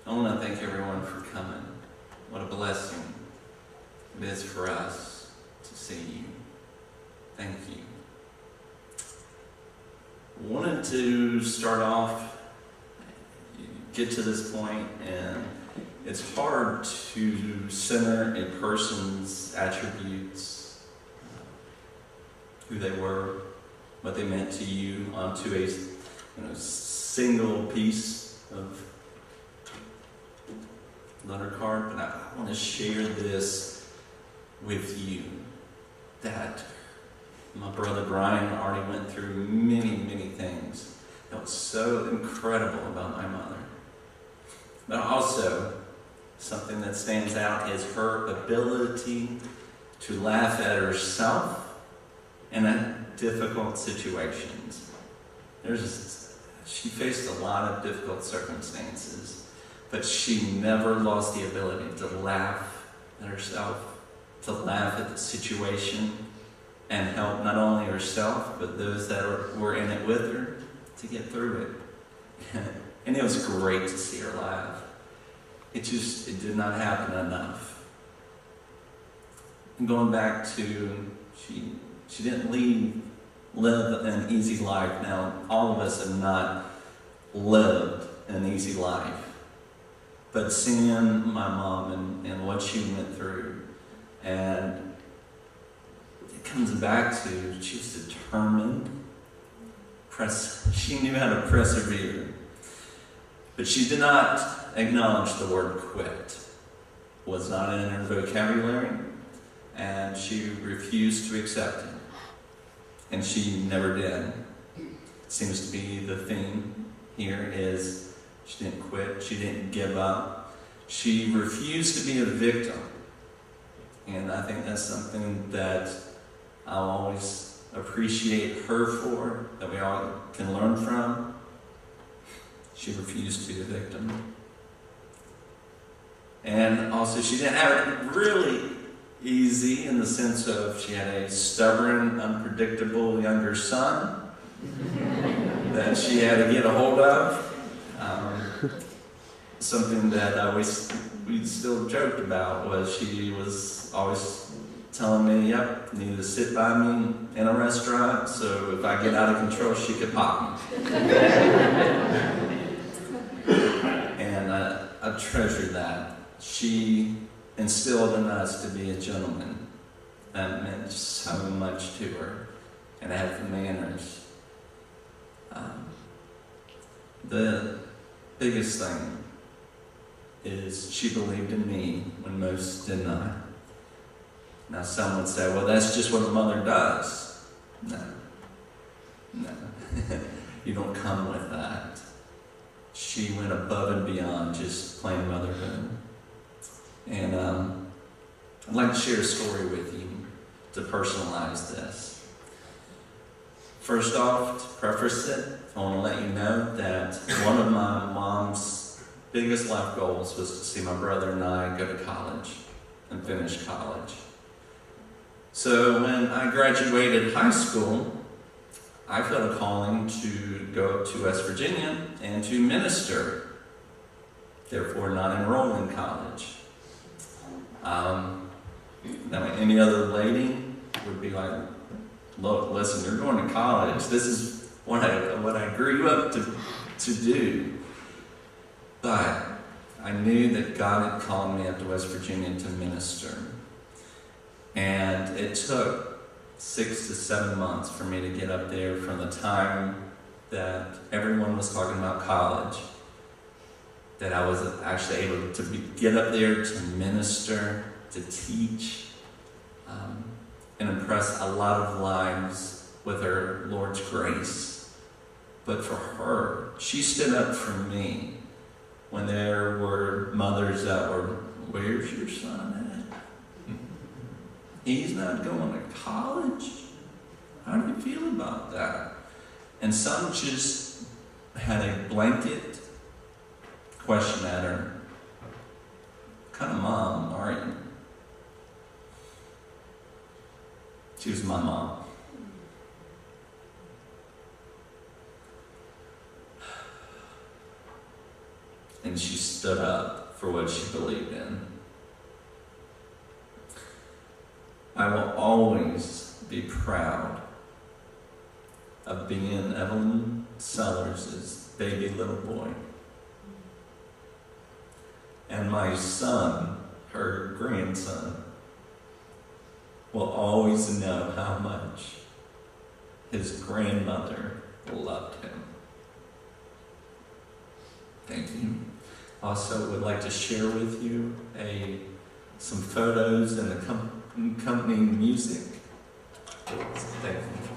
I want to thank everyone for coming. What a blessing it is for us to see you. Thank you. I wanted to start off, get to this point, and it's hard to center a person's attributes, who they were, what they meant to you, onto a single piece of letter card. But I want to share this with you, that my brother Brian already went through many, many things that was so incredible about my mother. But also, something that stands out is her ability to laugh at herself in difficult situations. She faced a lot of difficult circumstances, but she never lost the ability to laugh at herself, to laugh at the situation, and help not only herself, but those that were in it with her to get through it. And it was great to see her laugh. It did not happen enough. And going back to, she didn't live an easy life. Now, all of us have not lived an easy life. But seeing my mom and what she went through, and it comes back to, she was determined. She knew how to persevere. But she did not acknowledge the word quit. Was not in her vocabulary, and she refused to accept it. And she never did. It seems to be the theme here is she didn't quit, she didn't give up. She refused to be a victim. And I think that's something that I'll always appreciate her for, that we all can learn from. She refused to be a victim. And also, she didn't have it really easy in the sense of she had a stubborn, unpredictable younger son that she had to get a hold of. Something that we still joked about was she was always telling me, yep, you need to sit by me in a restaurant, so if I get out of control, she could pop me. And I treasure that. She instilled in us to be a gentleman. That meant so much to her, and have the manners. The biggest thing is she believed in me when most did not. Now some would say, well, that's just what a mother does. No. You don't come with that. She went above and beyond just plain motherhood. And I'd like to share a story with you to personalize this. First off, to preface it, I want to let you know that one of my mom's biggest life goals was to see my brother and I go to college and finish college. So when I graduated high school, I felt a calling to go to West Virginia and to minister, therefore not enroll in college. Now, any other lady would be like, look, listen, you're going to college. This is what I grew up to do. But I knew that God had called me up to West Virginia to minister. And it took 6 to 7 months for me to get up there from the time that everyone was talking about college, that I was actually able to get up there to minister, to teach, and impress a lot of lives with her Lord's grace. But for her, she stood up for me when there were mothers that were, where's your son at? He's not going to college? How do you feel about that? And some just had a blanket question at her. What kind of mom are you? She was my mom. and she stood up for what she believed in. I will always be proud of being Evelyn Sellers' baby little boy. And my son, her grandson, will always know how much his grandmother loved him. Thank you. Also would like to share with you some photos and accompanying music. Thank you.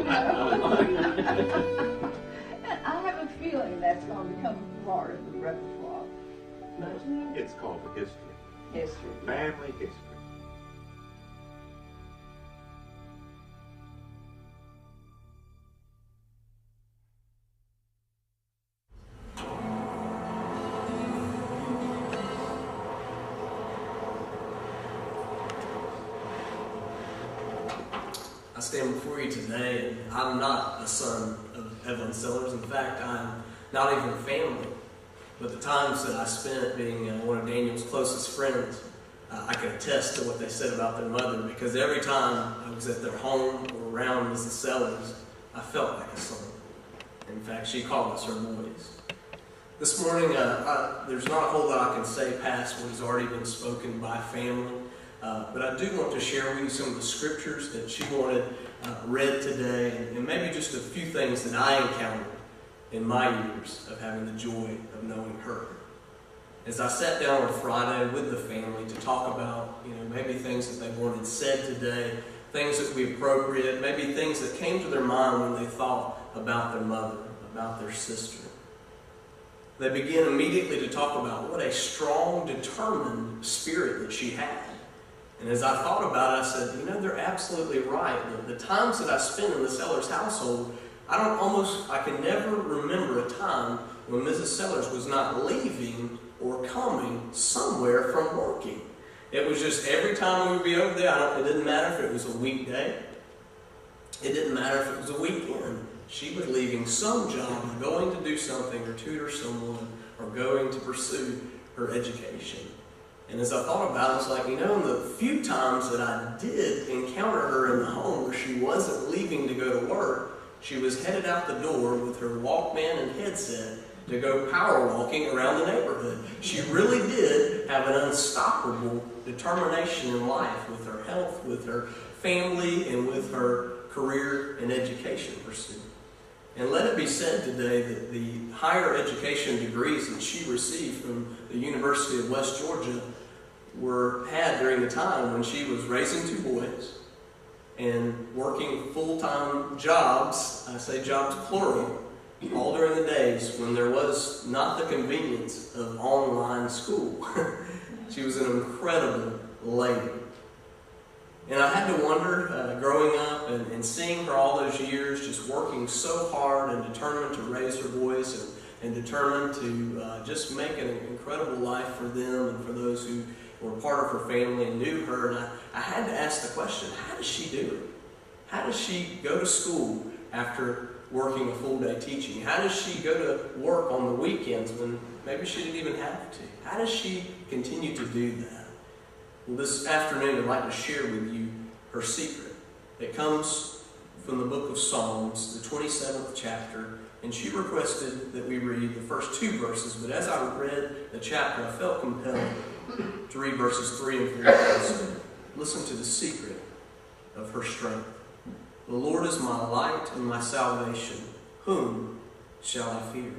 And I have a feeling that's going to become part of the repertoire. It's called history. History. Family history. I stand before you today, and I'm not a son of Evelyn Sellers. In fact, I'm not even family. But the times that I spent being one of Daniel's closest friends, I can attest to what they said about their mother, because every time I was at their home or around Mrs. Sellers, I felt like a son. In fact, she called us her boys. This morning, there's not a whole lot I can say past what has already been spoken by family. But I do want to share with you some of the scriptures that she wanted read today, and maybe just a few things that I encountered in my years of having the joy of knowing her. As I sat down on Friday with the family to talk about, maybe things that they wanted said today, things that would be appropriate, maybe things that came to their mind when they thought about their mother, about their sister. They began immediately to talk about what a strong, determined spirit that she had. And as I thought about it, I said, they're absolutely right. The times that I spent in the Sellers household, I can never remember a time when Mrs. Sellers was not leaving or coming somewhere from working. It was just every time we would be over there, it didn't matter if it was a weekday. It didn't matter if it was a weekend. She was leaving some job and going to do something or tutor someone or going to pursue her education. And as I thought about it, I was like, in the few times that I did encounter her in the home where she wasn't leaving to go to work, she was headed out the door with her Walkman and headset to go power walking around the neighborhood. She really did have an unstoppable determination in life with her health, with her family, and with her career and education pursuit. And let it be said today that the higher education degrees that she received from the University of West Georgia were had during the time when she was raising two boys and working full-time jobs, I say jobs plural, all during the days when there was not the convenience of online school. She was an incredible lady. And I had to wonder, growing up and seeing her all those years, just working so hard and determined to raise her boys and determined to just make an incredible life for them and for those who were part of her family and knew her. And I had to ask the question, how does she do it? How does she go to school after working a full day teaching? How does she go to work on the weekends when maybe she didn't even have to? How does she continue to do that? Well, this afternoon I'd like to share with you her secret. It comes from the book of Psalms, the 27th chapter, and she requested that we read the first two verses, but as I read the chapter, I felt compelled to read verses 3 and 4. So listen to the secret of her strength. The Lord is my light and my salvation. Whom shall I fear?